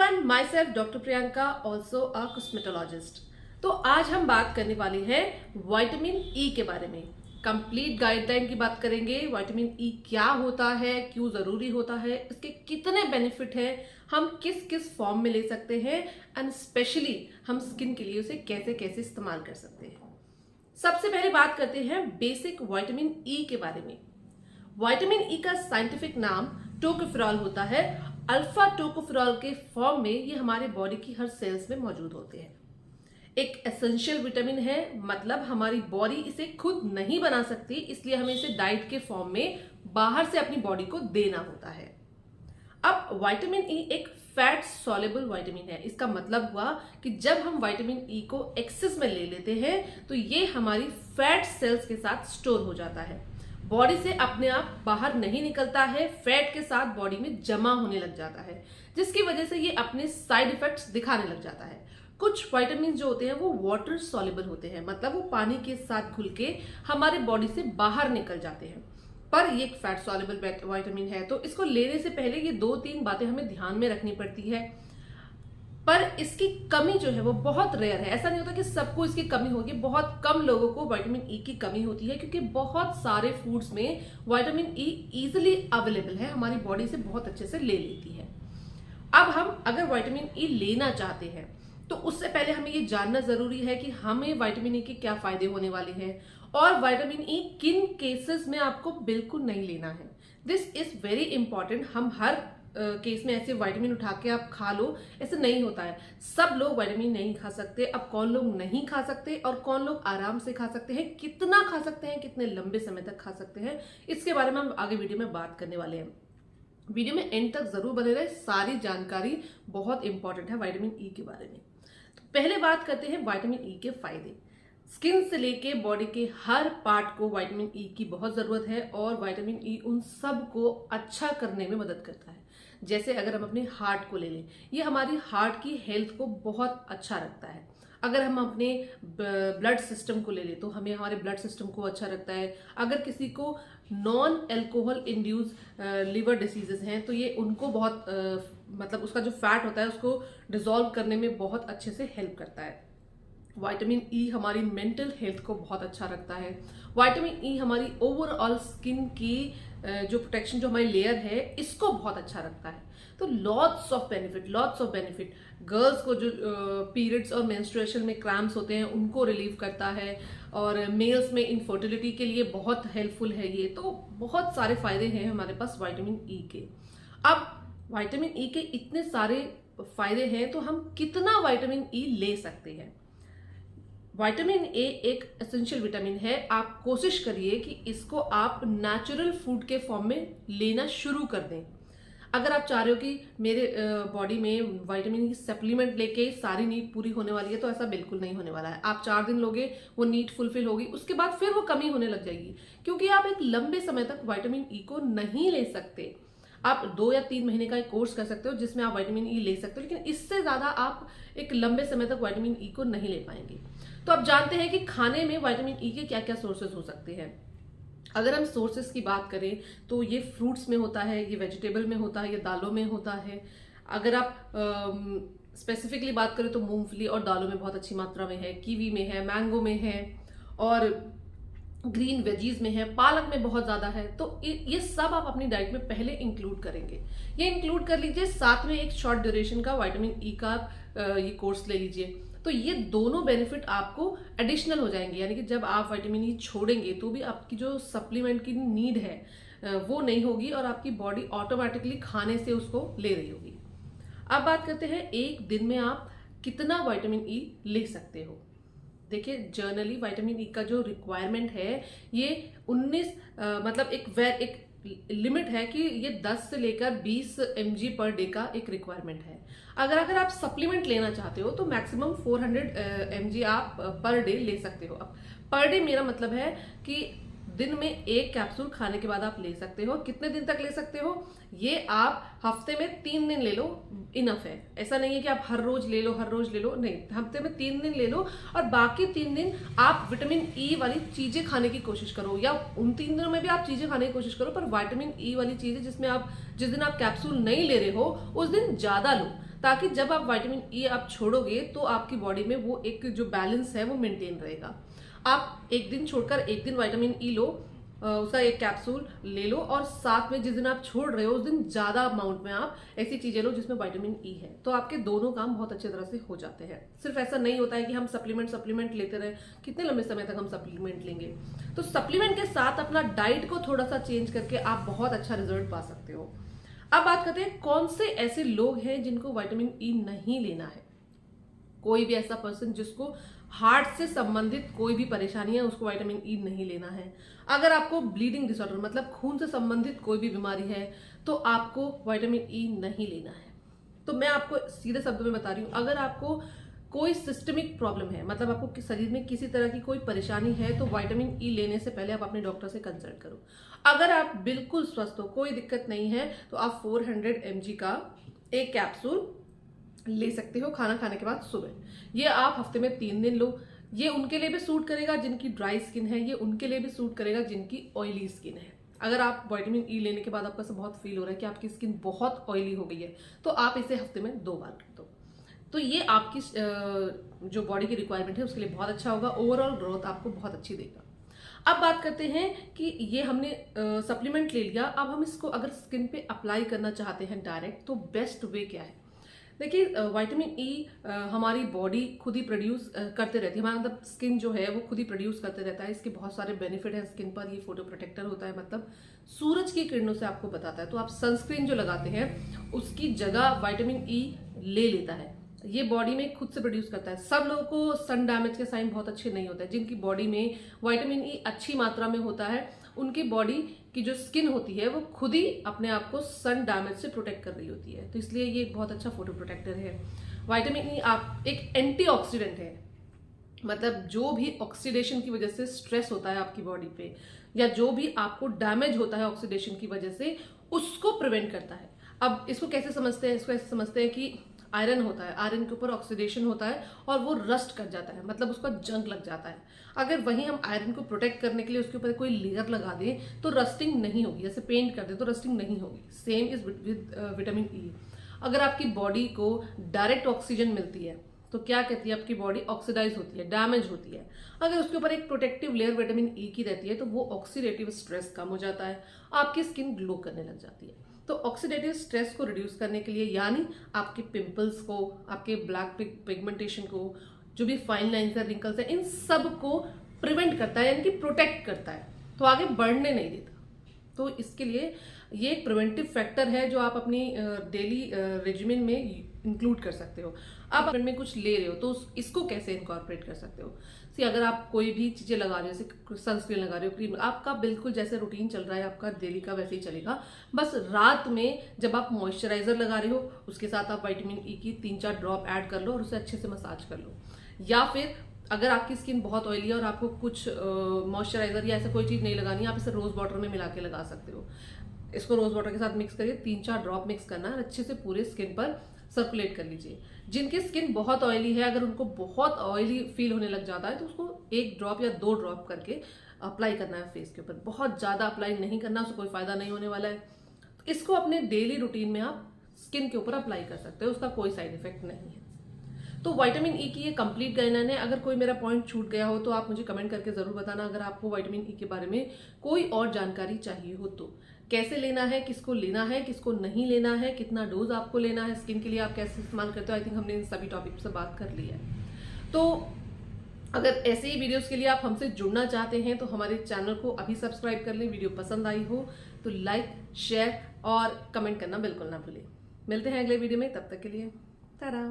Everyone, my self doctor Priyanka, also a cosmetologist. तो आज हम बात करने वाले हैं विटामिन ई के बारे में। कंप्लीट गाइडलाइन की बात करेंगे। विटामिन ई क्या होता है, क्यों जरूरी होता है, इसके कितने बेनिफिट हैं, हम किस किस फॉर्म में ले सकते हैं एंड स्पेशली हम स्किन के लिए उसे कैसे कैसे इस्तेमाल कर सकते हैं। सबसे पहले बात करते हैं बेसिक विटामिन ई के बारे में। विटामिन ई का साइंटिफिक नाम टोकोफेरॉल होता है। अल्फा टोकोफेरॉल के फॉर्म में ये हमारे बॉडी की हर सेल्स में मौजूद होते हैं। एक एसेंशियल विटामिन है, मतलब हमारी बॉडी इसे खुद नहीं बना सकती, इसलिए हमें इसे डाइट के फॉर्म में बाहर से अपनी बॉडी को देना होता है। अब विटामिन ई एक फैट सॉल्युबल विटामिन है। इसका मतलब हुआ कि जब हम विटामिन ई को एक्सेस में ले लेते हैं तो ये हमारी फैट सेल्स के साथ स्टोर हो जाता है, बॉडी से अपने आप बाहर नहीं निकलता है, फैट के साथ बॉडी में जमा होने लग जाता है, जिसकी वजह से ये अपने साइड इफेक्ट्स दिखाने लग जाता है। कुछ विटामिन जो होते हैं वो वाटर सॉल्युबल होते हैं, मतलब वो पानी के साथ घुल के हमारे बॉडी से बाहर निकल जाते हैं, पर ये एक फैट सॉल्युबल विटामिन है। तो इसको लेने से पहले ये 2-3 बातें हमें ध्यान में रखनी पड़ती है। पर इसकी कमी जो है वो बहुत रेयर है। ऐसा नहीं होता कि सबको इसकी कमी होगी, बहुत कम लोगों को विटामिन ई की कमी होती है, क्योंकि बहुत सारे फूड्स में विटामिन ई इजीली अवेलेबल है, हमारी बॉडी से बहुत अच्छे से ले लेती है। अब हम अगर विटामिन ई लेना चाहते हैं तो उससे पहले हमें ये जानना जरूरी है कि हमें विटामिन ई के क्या फायदे होने वाले हैं और विटामिन ई किन केसेस में आपको बिल्कुल नहीं लेना है। This is very important. हम हर केस में ऐसे विटामिन उठा के आप खा लो, ऐसे नहीं होता है। सब लोग विटामिन नहीं खा सकते। अब कौन लोग नहीं खा सकते और कौन लोग आराम से खा सकते हैं, कितना खा सकते हैं, कितने लंबे समय तक खा सकते हैं, इसके बारे में हम आगे वीडियो में बात करने वाले हैं। वीडियो में एंड तक जरूर बने रहे, सारी जानकारी बहुत इंपॉर्टेंट है विटामिन ई के बारे में। तो पहले बात करते हैं विटामिन ई के फायदे। स्किन से लेके बॉडी के हर पार्ट को विटामिन ई की बहुत जरूरत है और विटामिन ई उन सब को अच्छा करने में मदद करता है। जैसे अगर हम अपने हार्ट को ले लें, ये हमारी हार्ट की हेल्थ को बहुत अच्छा रखता है। अगर हम अपने ब्लड सिस्टम को ले लें तो हमें हमारे ब्लड सिस्टम को अच्छा रखता है। अगर किसी को non alcohol induce liver diseases हैं तो ये उनको बहुत मतलब उसका जो फैट होता है उसको डिसॉल्व करने में बहुत अच्छे से हेल्प करता है। विटामिन ई हमारी मेंटल हेल्थ को बहुत अच्छा रखता है। विटामिन ई हमारी ओवरऑल स्किन की जो प्रोटेक्शन, जो हमारी लेयर है, इसको बहुत अच्छा रखता है। तो लॉट्स ऑफ बेनिफिट। गर्ल्स को जो पीरियड्स और मेंस्ट्रुएशन में क्रैम्प्स होते हैं उनको रिलीव करता है, और मेल्स में इनफर्टिलिटी के लिए बहुत हेल्पफुल है ये। तो बहुत सारे फायदे हैं हमारे पास विटामिन ई के। अब विटामिन ई के इतने सारे फायदे हैं तो हम कितना विटामिन ई ले सकते हैं। विटामिन ए एक एसेंशियल विटामिन है। आप कोशिश करिए कि इसको आप नेचुरल फूड के फॉर्म में लेना शुरू कर दें। अगर आप चाह रहे हो कि मेरे बॉडी में विटामिन की सप्लीमेंट लेके सारी नीड पूरी होने वाली है, तो ऐसा बिल्कुल नहीं होने वाला है। आप 4 दिन लोगे, वो नीड फुलफिल होगी, उसके बाद फिर वो कमी होने लग जाएगी, क्योंकि आप एक लंबे समय तक विटामिन ई को नहीं ले सकते। आप 2 या 3 महीने का एक कोर्स कर सकते हो जिसमें आप विटामिन ई ले सकते हो, लेकिन इससे ज्यादा आप एक लंबे समय तक विटामिन ई को नहीं ले पाएंगे। तो आप जानते हैं कि खाने में विटामिन ई के क्या क्या सोर्सेज हो सकते हैं। अगर हम सोर्सेज की बात करें तो ये फ्रूट्स में होता है, ये वेजिटेबल में होता है, ये दालों में होता है। अगर आप स्पेसिफिकली बात करें तो मूंगफली और दालों में बहुत अच्छी मात्रा में है, कीवी में है, मैंगो में है, और ग्रीन वेजीज में है, पालक में बहुत ज्यादा है। तो ये सब आप अपनी डाइट में पहले इंक्लूड करेंगे। ये इंक्लूड कर लीजिए, साथ में एक शॉर्ट ड्यूरेशन का विटामिन ई का ये कोर्स ले लीजिए। तो ये दोनों बेनिफिट आपको एडिशनल हो जाएंगे, यानी कि जब आप विटामिन ई छोड़ेंगे तो भी आपकी जो सप्लीमेंट की नीड है वो नहीं होगी और आपकी बॉडी ऑटोमेटिकली खाने से उसको ले रही होगी। अब बात करते हैं एक दिन में आप कितना विटामिन ई ले सकते हो। देखिए, जर्नली विटामिन ई का जो रिक्वायरमेंट है ये 19 मतलब एक लिमिट है कि ये 10 से लेकर 20 mg पर डे का एक रिक्वायरमेंट है। अगर आप सप्लीमेंट लेना चाहते हो तो मैक्सिमम 400 mg आप पर डे ले सकते हो। अब पर डे मेरा मतलब है कि दिन में एक कैप्सूल खाने के बाद आप ले सकते हो। कितने दिन तक ले सकते हो, ये आप हफ्ते में 3 दिन ले लो, इनफ है। ऐसा नहीं है कि आप हर रोज ले लो, नहीं, हफ्ते में 3 दिन ले लो और बाकी 3 दिन आप विटामिन ई वाली चीजें खाने की कोशिश करो, या उन 3 दिनों में भी आप चीजें खाने की कोशिश करो, पर विटामिन ई वाली चीजें जिस दिन आप कैप्सूल नहीं ले रहे हो उस दिन ज्यादा लो, ताकि जब आप विटामिन ई आप छोड़ोगे तो आपकी बॉडी में वो एक जो बैलेंस है वो मेंटेन रहेगा। आप एक दिन छोड़कर एक दिन विटामिन ई लो, उसका एक कैप्सूल ले लो, और साथ में जिस दिन आप छोड़ रहे हो उस दिन ज्यादा अमाउंट में आप ऐसी चीजें लो जिसमें विटामिन ई है, तो आपके दोनों काम बहुत अच्छे तरह से हो जाते हैं। सिर्फ ऐसा नहीं होता है कि हम सप्लीमेंट लेते रहे, कितने लंबे समय तक हम सप्लीमेंट लेंगे। तो सप्लीमेंट के साथ अपना डाइट को थोड़ा सा चेंज करके आप बहुत अच्छा रिजल्ट पा सकते हो। अब बात करते हैं कौन से ऐसे लोग हैं जिनको विटामिन ई नहीं लेना है। कोई भी ऐसा पर्सन जिसको हार्ट से संबंधित कोई भी परेशानी है, उसको विटामिन ई नहीं लेना है। अगर आपको ब्लीडिंग डिसऑर्डर मतलब खून से संबंधित कोई भी बीमारी है तो आपको विटामिन ई नहीं लेना है। तो मैं आपको सीधे शब्दों में बता रही हूँ, अगर आपको कोई सिस्टमिक प्रॉब्लम है, मतलब आपको शरीर में किसी तरह की कोई परेशानी है, तो विटामिन ई लेने से पहले आप अपने डॉक्टर से कंसल्ट करो। अगर आप बिल्कुल स्वस्थ हो, कोई दिक्कत नहीं है, तो आप 400 mg का एक कैप्सूल ले सकते हो खाना खाने के बाद सुबह। ये आप हफ्ते में 3 दिन लो। ये उनके लिए भी सूट करेगा जिनकी ड्राई स्किन है, ये उनके लिए भी सूट करेगा जिनकी ऑयली स्किन है। अगर आप विटामिन ई लेने के बाद आपको ऐसा बहुत फील हो रहा है कि आपकी स्किन बहुत ऑयली हो गई है, तो आप इसे हफ्ते में 2 बार कर दो। तो ये आपकी जो बॉडी की रिक्वायरमेंट है उसके लिए बहुत अच्छा होगा, ओवरऑल ग्रोथ आपको बहुत अच्छी देगा। अब बात करते हैं कि ये हमने सप्लीमेंट ले लिया, अब हम इसको अगर स्किन पे अप्लाई करना चाहते हैं डायरेक्ट, तो बेस्ट वे क्या है। देखिए, विटामिन ई हमारी बॉडी खुद ही प्रोड्यूस करते रहती है, हमारा मतलब स्किन जो है वो खुद ही प्रोड्यूस करते रहता है। इसके बहुत सारे बेनिफिट हैं स्किन पर। ये फोटो प्रोटेक्टर होता है, मतलब सूरज की किरणों से आपको बताता है। तो आप सनस्क्रीन जो लगाते हैं उसकी जगह विटामिन ई ले लेता है, ये बॉडी में खुद से प्रोड्यूस करता है। सब लोगों को सन डैमेज के साइन बहुत अच्छे नहीं होते हैं। जिनकी बॉडी में विटामिन ई अच्छी मात्रा में होता है, उनकी बॉडी की जो स्किन होती है वो खुद ही अपने आप को सन डैमेज से प्रोटेक्ट कर रही होती है। तो इसलिए ये एक बहुत अच्छा फोटो प्रोटेक्टर है। विटामिन ई आप एक एंटीऑक्सीडेंट है, मतलब जो भी ऑक्सीडेशन की वजह से स्ट्रेस होता है आपकी बॉडी पे, या जो भी आपको डैमेज होता है ऑक्सीडेशन की वजह से, उसको प्रिवेंट करता है। अब इसको कैसे समझते हैं, इसको ऐसे समझते हैं कि आयरन होता है, आयरन के ऊपर ऑक्सीडेशन होता है और वो रस्ट कर जाता है, मतलब उसका जंग लग जाता है। अगर वहीं हम आयरन को प्रोटेक्ट करने के लिए उसके ऊपर कोई लेयर लगा दें तो रस्टिंग नहीं होगी, जैसे पेंट कर दे तो रस्टिंग नहीं होगी। Same is with vitamin E. अगर आपकी बॉडी को डायरेक्ट ऑक्सीजन मिलती है तो क्या कहती है, आपकी बॉडी ऑक्सीडाइज होती है, डैमेज होती है। अगर उसके ऊपर एक प्रोटेक्टिव लेयर विटामिन ई की रहती है तो वो ऑक्सीडेटिव स्ट्रेस कम हो जाता है, आपकी स्किन ग्लो करने लग जाती है। तो ऑक्सीडेटिव स्ट्रेस को रिड्यूस करने के लिए, यानी आपके पिंपल्स को, आपके ब्लैक पिगमेंटेशन को, जो भी फाइन लाइन्स है, रिंकल्स है, इन सब को प्रिवेंट करता है, यानी कि प्रोटेक्ट करता है, तो आगे बढ़ने नहीं देता। तो इसके लिए ये एक प्रिवेंटिव फैक्टर है जो आप अपनी डेली रेजिमेन में इंक्लूड कर सकते हो। आप में कुछ ले रहे हो तो इसको कैसे इनकॉर्पोरेट कर सकते हो। अगर आप कोई भी चीजें लगा रहे हो, जैसे सनस्क्रीन लगा रहे हो, क्रीम, आपका बिल्कुल जैसे रूटीन चल रहा है आपका डेली का वैसे ही चलेगा। बस रात में जब आप मॉइस्चराइजर लगा रहे हो उसके साथ आप विटामिन ई की 3-4 ड्रॉप ऐड कर लो और उसे अच्छे से मसाज कर लो। या फिर अगर आपकी स्किन बहुत ऑयली है और आपको कुछ मॉइस्चराइजर या ऐसा कोई चीज नहीं लगानी, आप इसे रोज वाटर में मिला के लगा सकते हो। इसको रोज वाटर के साथ मिक्स करके 3-4 ड्रॉप मिक्स करना है, अच्छे से पूरे स्किन पर सर्कुलेट कर लीजिए। जिनकी स्किन बहुत ऑयली है, अगर उनको बहुत ऑयली फील होने लग जाता है तो उसको 1 ड्रॉप या 2 ड्रॉप करके अप्लाई करना है फेस के ऊपर। बहुत ज्यादा अप्लाई नहीं करना, उससे कोई फायदा नहीं होने वाला है। तो इसको अपने डेली रूटीन में आप स्किन के ऊपर अप्लाई कर सकते हो, उसका कोई साइड इफेक्ट नहीं है। तो विटामिन ई की ये कंप्लीट गाइडलाइन है। अगर कोई मेरा पॉइंट छूट गया हो तो आप मुझे कमेंट करके जरूर बताना। अगर आपको विटामिन ई के बारे में कोई और जानकारी चाहिए हो तो, कैसे लेना है, किसको लेना है, किसको नहीं लेना है, कितना डोज आपको लेना है, स्किन के लिए आप कैसे इस्तेमाल करते हो, आई थिंक हमने इन सभी टॉपिक से बात कर ली है। तो अगर ऐसे ही वीडियोस के लिए आप हमसे जुड़ना चाहते हैं तो हमारे चैनल को अभी सब्सक्राइब कर लें। वीडियो पसंद आई हो तो लाइक, शेयर और कमेंट करना बिल्कुल ना भूलें। मिलते हैं अगले वीडियो में, तब तक के लिए टाटा।